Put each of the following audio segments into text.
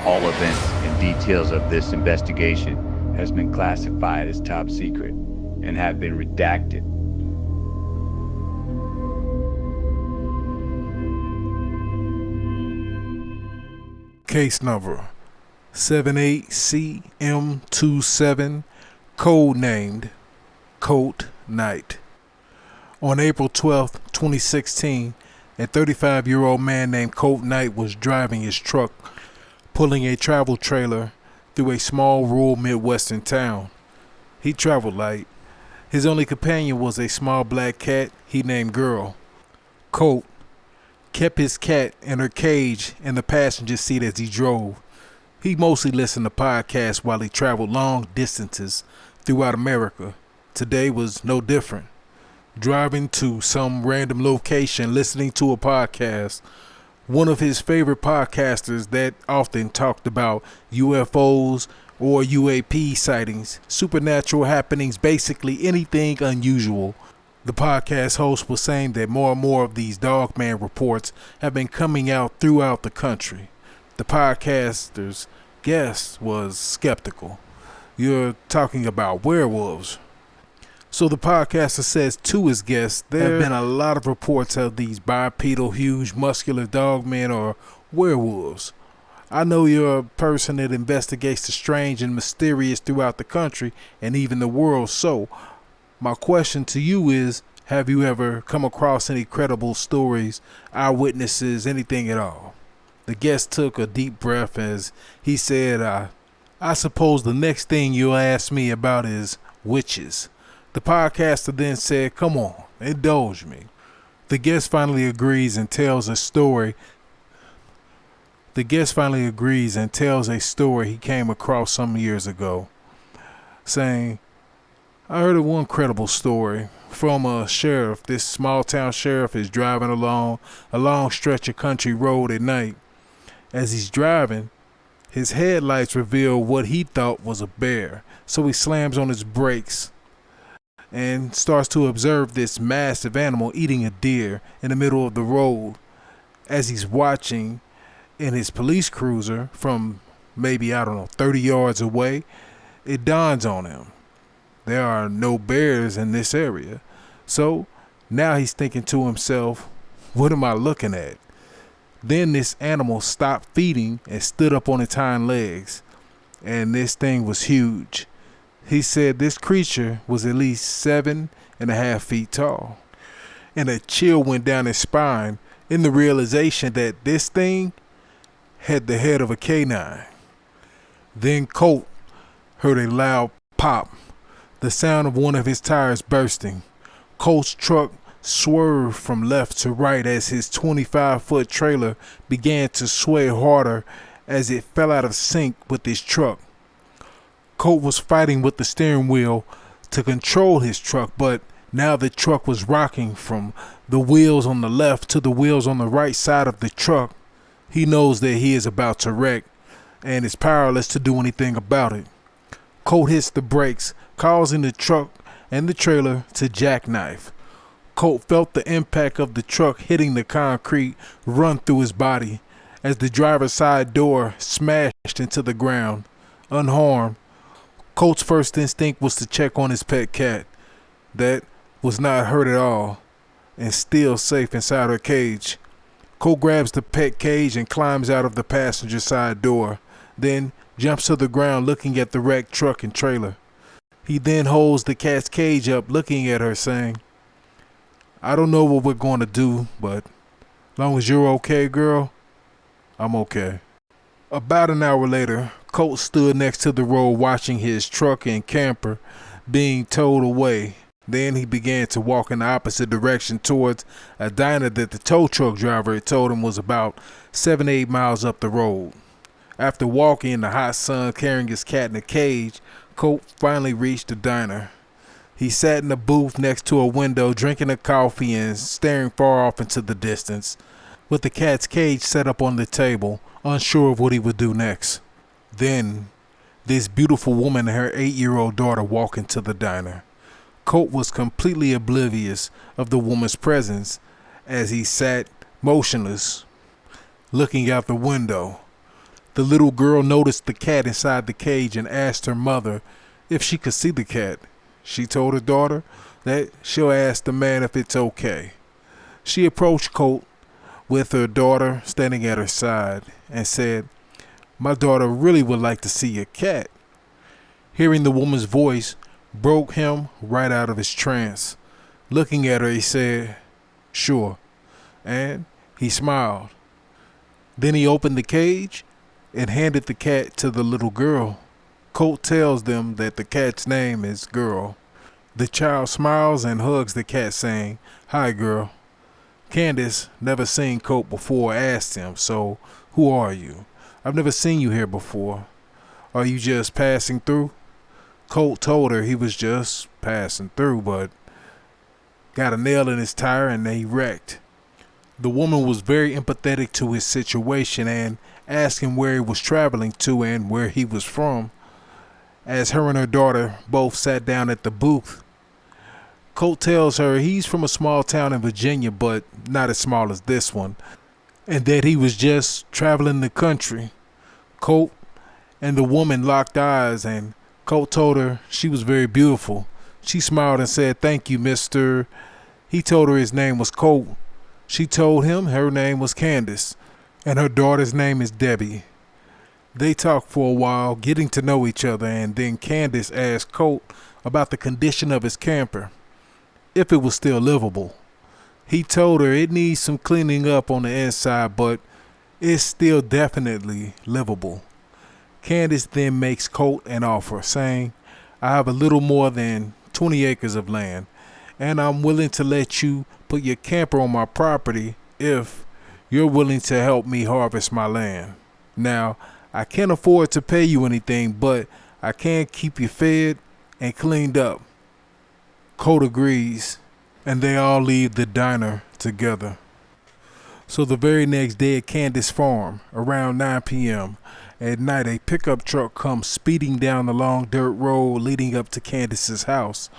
All events and details of this investigation has been classified as top secret and have been redacted. Case number 78CM27, code named Colt Knight. On April 12, 2016, a 35-year-old man named Colt Knight was driving his truck, pulling a travel trailer through a small rural Midwestern town. He traveled light. His only companion was a small black cat he named Girl. Colt kept his cat in her cage in the passenger seat as he drove. He mostly listened to podcasts while he traveled long distances throughout America. Today was no different. Driving to some random location, listening to a podcast. One of his favorite podcasters that often talked about UFOs or UAP sightings, supernatural happenings, basically anything unusual. The podcast host was saying that more and more of these Dogman reports have been coming out throughout the country. The podcaster's guest was skeptical. You're talking about werewolves. So the podcaster says to his guests, there have been a lot of reports of these bipedal, huge, muscular dogmen or werewolves. I know you're a person that investigates the strange and mysterious throughout the country and even the world, so my question to you is, have you ever come across any credible stories, eyewitnesses, anything at all? The guest took a deep breath as he said, I suppose the next thing you'll ask me about is witches. The podcaster then said, come on, indulge me. The guest finally agrees and tells a story. The guest finally agrees and tells a story he came across some years ago, saying, I heard of one credible story from a sheriff. This small town sheriff is driving along a long stretch of country road at night. As he's driving, his headlights reveal what he thought was a bear. So he slams on his brakes and starts to observe this massive animal eating a deer in the middle of the road. As he's watching in his police cruiser from maybe, 30 yards away, it dawns on him. There are no bears in this area. So now he's thinking to himself, what am I looking at? Then this animal stopped feeding and stood up on its hind legs. And this thing was huge. He said this creature was at least 7.5 feet tall. And a chill went down his spine in the realization that this thing had the head of a canine. Then Colt heard a loud pop, the sound of one of his tires bursting. Colt's truck swerved from left to right as his 25-foot trailer began to sway harder as it fell out of sync with his truck. Colt was fighting with the steering wheel to control his truck, but now the truck was rocking from the wheels on the left to the wheels on the right side of the truck. He knows that he is about to wreck and is powerless to do anything about it. Colt hits the brakes, causing the truck and the trailer to jackknife. Colt felt the impact of the truck hitting the concrete run through his body as the driver's side door smashed into the ground. Unharmed, Colt's first instinct was to check on his pet cat that was not hurt at all and still safe inside her cage. Colt grabs the pet cage and climbs out of the passenger side door, then jumps to the ground looking at the wrecked truck and trailer. He then holds the cat's cage up looking at her saying, I don't know what we're going to do, but as long as you're okay, girl, I'm okay. About an hour later, Colt stood next to the road watching his truck and camper being towed away. Then he began to walk in the opposite direction towards a diner that the tow truck driver had told him was about 7-8 miles up the road. After walking in the hot sun carrying his cat in a cage, Colt finally reached the diner. He sat in a booth next to a window drinking a coffee and staring far off into the distance, with the cat's cage set up on the table, unsure of what he would do next. Then, this beautiful woman and her 8-year-old daughter walk into the diner. Colt was completely oblivious of the woman's presence as he sat motionless, looking out the window. The little girl noticed the cat inside the cage and asked her mother if she could see the cat. She told her daughter that she'll ask the man if it's okay. She approached Colt with her daughter standing at her side and said, "My daughter really would like to see your cat." Hearing the woman's voice broke him right out of his trance. Looking at her, he said, "Sure," and he smiled. Then he opened the cage and handed the cat to the little girl. Colt tells them that the cat's name is Girl. The child smiles and hugs the cat, saying, "Hi, girl." Candace, never seen Colt before, asked him, "So, who are you? I've never seen you here before. Are you just passing through?" Colt told her he was just passing through, but got a nail in his tire and they wrecked. The woman was very empathetic to his situation and asked him where he was traveling to and where he was from. As her and her daughter both sat down at the booth, Colt tells her he's from a small town in Virginia, but not as small as this one, and that he was just traveling the country. Colt and the woman locked eyes, and Colt told her she was very beautiful. She smiled and said, "Thank you, mister." He told her his name was Colt. She told him her name was Candace, and her daughter's name is Debbie. They talked for a while, getting to know each other, and then Candace asked Colt about the condition of his camper, if it was still livable. He told her it needs some cleaning up on the inside, but it's still definitely livable. Candace then makes Colt an offer, saying, "I have a little more than 20 acres of land, and I'm willing to let you put your camper on my property if you're willing to help me harvest my land. Now, I can't afford to pay you anything, but I can keep you fed and cleaned up." Colt agrees, and they all leave the diner together. So the very next day at Candace's farm, around 9 p.m. at night, a pickup truck comes speeding down the long dirt road leading up to Candace's house.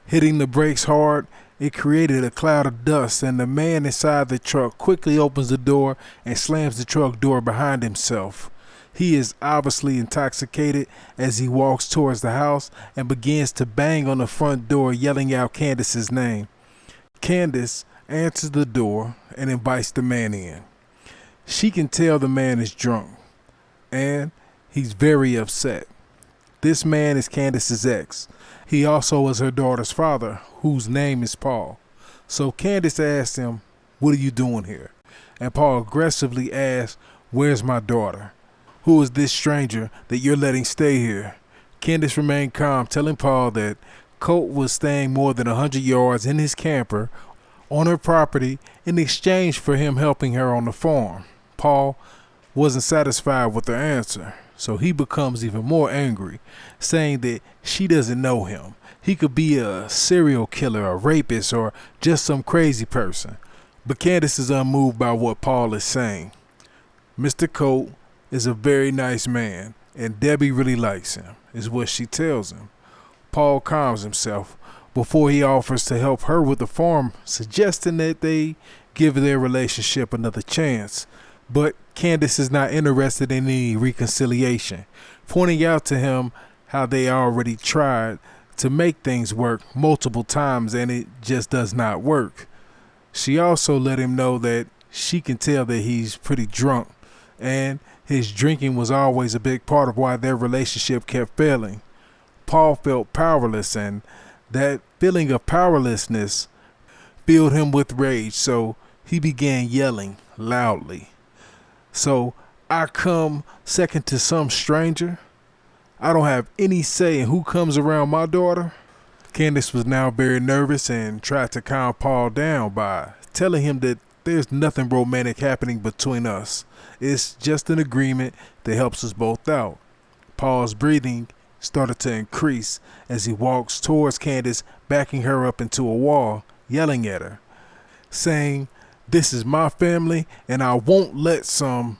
Hitting the brakes hard, it created a cloud of dust, and the man inside the truck quickly opens the door and slams the truck door behind himself. He is obviously intoxicated as he walks towards the house and begins to bang on the front door, yelling out Candace's name. Candace answers the door and invites the man in. She can tell the man is drunk, and he's very upset. This man is Candace's ex. He also is her daughter's father, whose name is Paul. So Candace asks him, "What are you doing here?" And Paul aggressively asks, "Where's my daughter? Who is this stranger that you're letting stay here?" Candace remained calm, telling Paul that Colt was staying more than 100 yards in his camper on her property in exchange for him helping her on the farm. Paul wasn't satisfied with her answer, so he becomes even more angry, saying that she doesn't know him. He could be a serial killer, a rapist, or just some crazy person. But Candace is unmoved by what Paul is saying. Mr. Colt is a very nice man, and Debbie really likes him, is what she tells him. Paul calms himself before he offers to help her with the farm, suggesting that they give their relationship another chance. But Candace is not interested in any reconciliation, pointing out to him how they already tried to make things work multiple times and it just does not work. She also let him know that she can tell that he's pretty drunk, and his drinking was always a big part of why their relationship kept failing. Paul felt powerless, and that feeling of powerlessness filled him with rage, so he began yelling loudly. "So I come second to some stranger? I don't have any say in who comes around my daughter?" Candace was now very nervous and tried to calm Paul down by telling him that there's nothing romantic happening between us. It's just an agreement that helps us both out. Paul's breathing started to increase as he walks towards Candace, backing her up into a wall, yelling at her, saying, "This is my family and I won't let some..."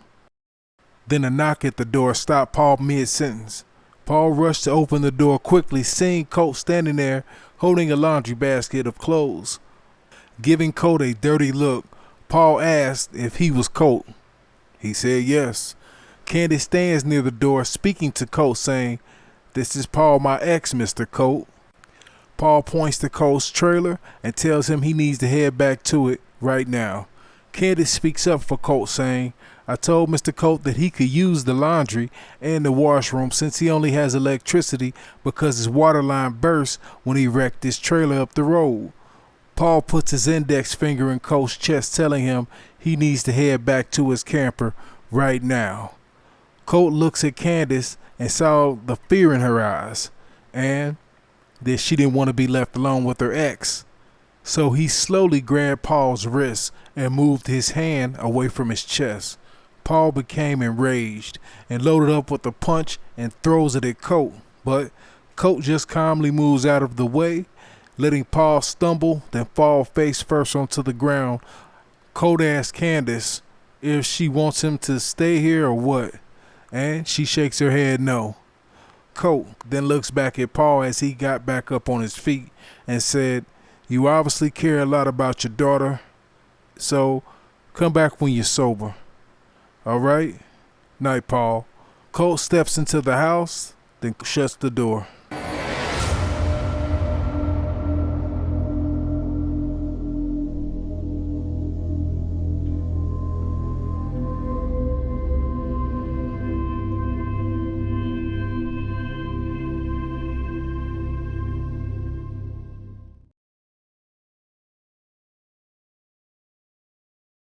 Then a knock at the door stopped Paul mid-sentence. Paul rushed to open the door quickly, seeing Colt standing there holding a laundry basket of clothes. Giving Colt a dirty look, Paul asked if he was Colt. He said yes. Candace stands near the door speaking to Colt, saying, "This is Paul, my ex, Mr. Colt." Paul points to Colt's trailer and tells him he needs to head back to it right now. Candace speaks up for Colt, saying, "I told Mr. Colt that he could use the laundry and the washroom since he only has electricity because his water line burst when he wrecked his trailer up the road." Paul puts his index finger in Colt's chest, telling him he needs to head back to his camper right now. Colt looks at Candace and saw the fear in her eyes, and that she didn't want to be left alone with her ex. So he slowly grabbed Paul's wrist and moved his hand away from his chest. Paul became enraged and loaded up with a punch and throws it at Colt, but Colt just calmly moves out of the way, letting Paul stumble, then fall face first onto the ground. Colt asks Candace if she wants him to stay here or what, and she shakes her head no. Colt then looks back at Paul as he got back up on his feet and said, "You obviously care a lot about your daughter, so come back when you're sober. All right? Night, Paul." Colt steps into the house, then shuts the door.